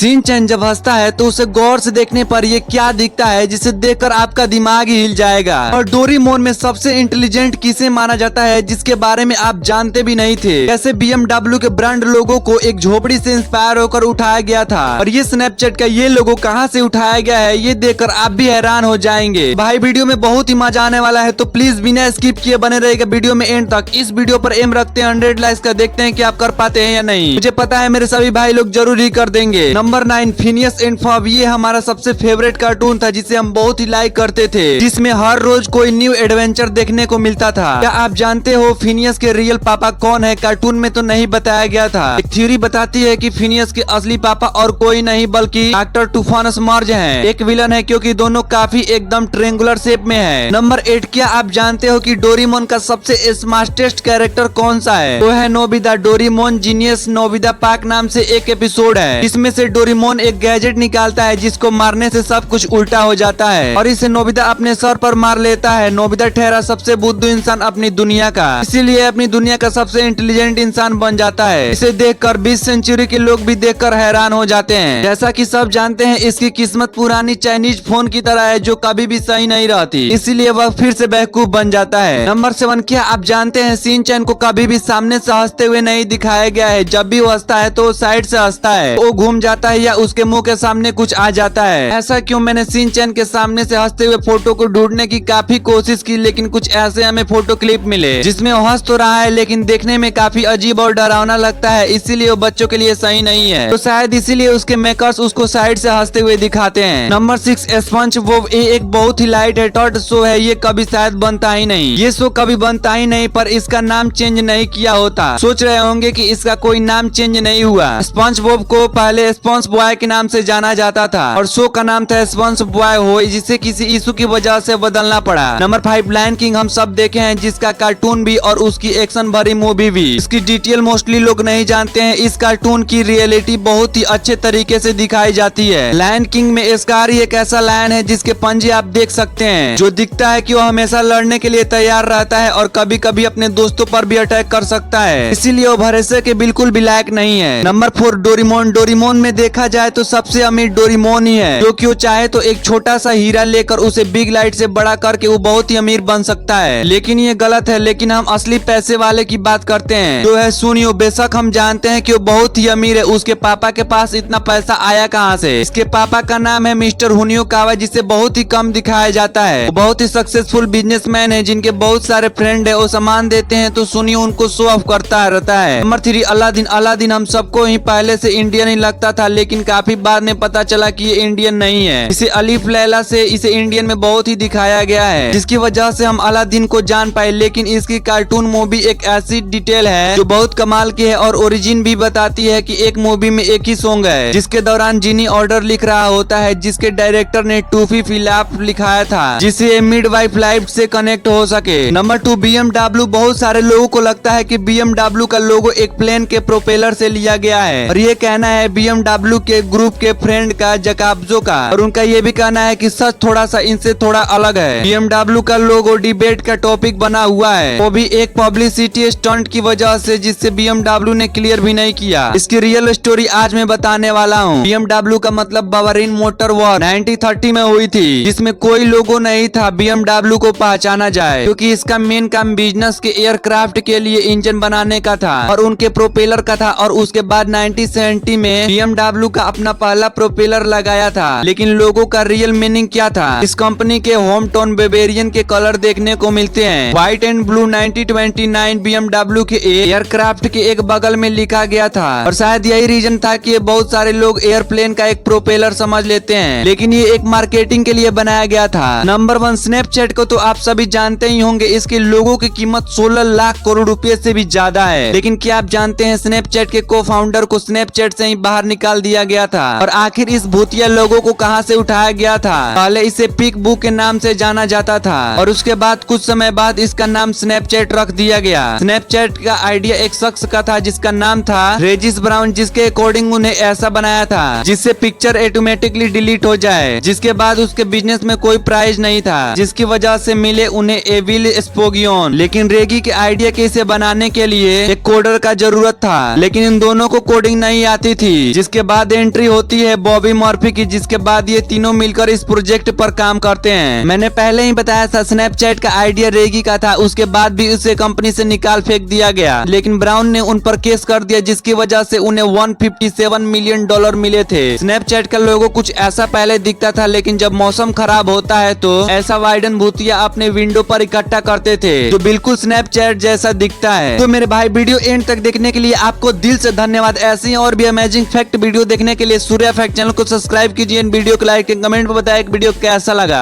Shinchan जब हंसता है तो उसे गौर से देखने पर ये क्या दिखता है जिसे देखकर आपका दिमाग ही हिल जाएगा। और डोरेमोन में सबसे इंटेलिजेंट किसे माना जाता है जिसके बारे में आप जानते भी नहीं थे। कैसे BMW के ब्रांड लोगो को एक झोपड़ी से इंस्पायर होकर उठाया गया था और ये स्नैपचैट का ये लोगो कहाँ से उठाया गया है ये देखकर आप भी हैरान हो जाएंगे। भाई वीडियो में बहुत ही मजा आने वाला है तो प्लीज बिना स्किप किए बने रहेगा वीडियो में एंड तक। इस वीडियो पर एम रखते हैं 100 लाइक्स का, देखते हैं कि आप कर पाते हैं या नहीं। मुझे पता है मेरे सभी भाई लोग जरूर ही कर देंगे। Number 9 Phineas and Ferb. ये हमारा सबसे फेवरेट कार्टून था जिसे हम बहुत ही लाइक करते थे, जिसमें हर रोज कोई न्यू एडवेंचर देखने को मिलता था। क्या आप जानते हो फिनियस के रियल पापा कौन है? कार्टून में तो नहीं बताया गया था। एक थ्योरी बताती है कि फिनियस के असली पापा और कोई नहीं बल्कि डॉक्टर टूफानस मर्ज हैं। एक विलन है क्योंकि दोनों काफी एकदम ट्रायंगुलर शेप में है। नंबर 8 क्या आप जानते हो कि डोरेमोन का सबसे स्मार्टेस्ट कैरेक्टर कौन सा है? वो है Nobita. Doraemon genius Nobita park नाम से एक एपिसोड है, इसमें से डोरेमोन एक गैजेट निकालता है जिसको मारने से सब कुछ उल्टा हो जाता है और इसे नोबिता अपने सर पर मार लेता है। नोबिता ठहरा सबसे बुद्धू इंसान अपनी दुनिया का, इसीलिए अपनी दुनिया का सबसे इंटेलिजेंट इंसान बन जाता है। इसे देखकर 20 सेंचुरी के लोग भी देखकर हैरान हो जाते हैं। जैसा कि सब जानते हैं इसकी किस्मत पुरानी चाइनीज फोन की तरह है जो कभी भी सही नहीं रहती, इसीलिए वह फिर से बेवकूफ बन जाता है। नंबर 7 क्या आप जानते हैं शिनचैन को कभी भी सामने से हंसते हुए नहीं दिखाया गया है। जब भी वो हंसता है तो साइड से हंसता है, वो घूम जाता है या उसके मुंह के सामने कुछ आ जाता है। ऐसा क्यों? मैंने शिनचैन के सामने से हंसते हुए फोटो को ढूंढने की काफी कोशिश की, लेकिन कुछ ऐसे हमें फोटो क्लिप मिले जिसमें वो हंस तो रहा है लेकिन देखने में काफी अजीब और डरावना लगता है, इसीलिए वो बच्चों के लिए सही नहीं है। तो शायद इसीलिए उसके मेकर्स उसको साइड से हंसते हुए दिखाते हैं। Number 6 sponge Bob. ये एक बहुत ही लाइट हार्टेड शो है, ये कभी शायद बनता ही नहीं। ये शो कभी बनता ही नहीं, पर इसका नाम चेंज नहीं किया होता। सोच रहे होंगे कि इसका कोई नाम चेंज नहीं हुआ। स्पंज बोब को पहले स्पंज बॉय के नाम से जाना जाता था और शो का नाम था स्पंज बॉय हो, जिसे किसी इशू की वजह से बदलना पड़ा। नंबर 5 लायन किंग हम सब देखे हैं, जिसका कार्टून भी और उसकी एक्शन भरी मूवी भी। इसकी डिटेल मोस्टली लोग नहीं जानते हैं। इस कार्टून की रियलिटी बहुत ही अच्छे तरीके से दिखाई जाती है। लायन किंग में स्कार ही एक ऐसा लायन है जिसके पंजे आप देख सकते हैं, जो दिखता है कि वो हमेशा लड़ने के लिए तैयार रहता है और कभी कभी अपने दोस्तों पर भी अटैक कर सकता है, इसीलिए वो भरोसे के बिल्कुल भी लायक नहीं है। Number 4 Doraemon. डोरेमोन में देखा जाए तो सबसे अमीर डोरेमोन ही है, क्योंकि वो चाहे तो एक छोटा सा हीरा लेकर उसे बिग लाइट से बड़ा करके वो बहुत ही अमीर बन सकता है, लेकिन ये गलत है। लेकिन हम असली पैसे वाले की बात करते हैं, जो है सुनियो। बेशक हम जानते हैं कि वो बहुत ही अमीर है, उसके पापा के पास इतना पैसा आया कहाँ से? इसके पापा का नाम है मिस्टर हुनियो कावा, जिसे बहुत ही कम दिखाया जाता है। वो बहुत ही सक्सेसफुल बिजनेसमैन है जिनके बहुत सारे फ्रेंड है। वो सामान देते हैं तो सुनियो उनको शो ऑफ करता रहता है। Number 3 Aladdin. अलादीन हम सबको ही पहले से इंडियन ही लगता था, लेकिन काफी बाद में पता चला कि ये इंडियन नहीं है। इसे अलीफ लैला से इसे इंडियन में बहुत ही दिखाया गया है, जिसकी वजह से हम अलादीन को जान पाए। लेकिन इसकी कार्टून मूवी एक ऐसी डिटेल है जो बहुत कमाल की है और ओरिजिन भी बताती है कि एक मूवी में एक ही सॉन्ग है जिसके दौरान जिनी ऑर्डर लिख रहा होता है, जिसके डायरेक्टर ने टूफी फिलाप लिखाया था, जिसे मिडवाइफ लाइफ से कनेक्ट हो सके। Number 2 BMW। बहुत सारे लोगों को लगता है कि BMW का लोगो एक प्लेन के प्रोपेलर से लिया गया है और ये कहना है BMW के ग्रुप के फ्रेंड का जकाब्जो का, और उनका ये भी कहना है कि सच थोड़ा सा इनसे थोड़ा अलग है। BMW का लोगो डिबेट का टॉपिक बना हुआ है, वो भी एक पब्लिसिटी स्टंट की वजह से, जिससे BMW ने क्लियर भी नहीं किया। इसकी रियल स्टोरी आज मैं बताने वाला हूँ। BMW का मतलब बावरीन मोटर वॉर 1930 में हुई थी, जिसमें कोई लोगो नहीं था BMW को पहचाना जाए, क्योंकि इसका मेन काम बिजनेस के एयरक्राफ्ट के लिए इंजन बनाने का था और उनके प्रोपेलर का था। और उसके बाद 1970 में BMW का अपना पहला प्रोपेलर लगाया था। लेकिन लोगों का रियल मीनिंग क्या था? इस कंपनी के होम टाउन बेवेरियन के कलर देखने को मिलते हैं, व्हाइट एंड ब्लू। 1929 BMW के एयरक्राफ्ट के एक बगल में लिखा गया था और शायद यही रीजन था कि बहुत सारे लोग एयरप्लेन का एक प्रोपेलर समझ लेते हैं, लेकिन ये एक मार्केटिंग के लिए बनाया गया था। नंबर 1 स्नैपचैट को तो आप सभी जानते ही होंगे। इसके लोगों की कीमत 16 लाख करोड़ रुपए से भी ज्यादा है। लेकिन क्या आप जानते हैं स्नैपचैट के को-फाउंडर को स्नैपचैट से ही बाहर निकाल दिया गया था। और आखिर इस भूतिया लोगों को कहां से उठाया गया था? पहले इसे पिक बुक के नाम से जाना जाता था और उसके बाद कुछ समय बाद इसका नाम स्नैपचैट रख दिया गया। स्नैपचैट का आइडिया एक शख्स का था जिसका नाम था रेजिस ब्राउन, जिसके अकॉर्डिंग उन्हें ऐसा बनाया था जिससे पिक्चर ऑटोमेटिकली डिलीट हो जाए। जिसके बाद उसके बिजनेस में कोई प्राइज नहीं था, जिसकी वजह से मिले उन्हें एविल स्पोगियन। लेकिन रेगी के आइडिया के इसे बनाने के लिए एक कोडर का जरूरत था, लेकिन इन दोनों को कोडिंग नहीं आती थी। जिसके बाद एंट्री होती है बॉबी मर्फी की, जिसके बाद ये तीनों मिलकर इस प्रोजेक्ट पर काम करते हैं। मैंने पहले ही बताया था स्नैपचैट का आइडिया रेगी का था, उसके बाद भी उसे कंपनी से निकाल फेंक दिया गया, लेकिन ब्राउन ने उन पर केस कर दिया, जिसकी वजह से उन्हें $157 मिलियन मिले थे। स्नैपचैट का लोगो कुछ ऐसा पहले दिखता था, लेकिन जब मौसम खराब होता है तो ऐसा वाइडन भूतिया अपने विंडो पर इकट्ठा करते थे, जो बिल्कुल स्नैपचैट जैसा दिखता है। तो मेरे भाई वीडियो एंड तक देखने के लिए आपको दिल से धन्यवाद। ऐसे ही और भी अमेजिंग फैक्ट वीडियो देखने के लिए सूर्या फैक्ट चैनल को सब्सक्राइब कीजिए। वीडियो को लाइक कमेंट में बताएं वीडियो कैसा लगा।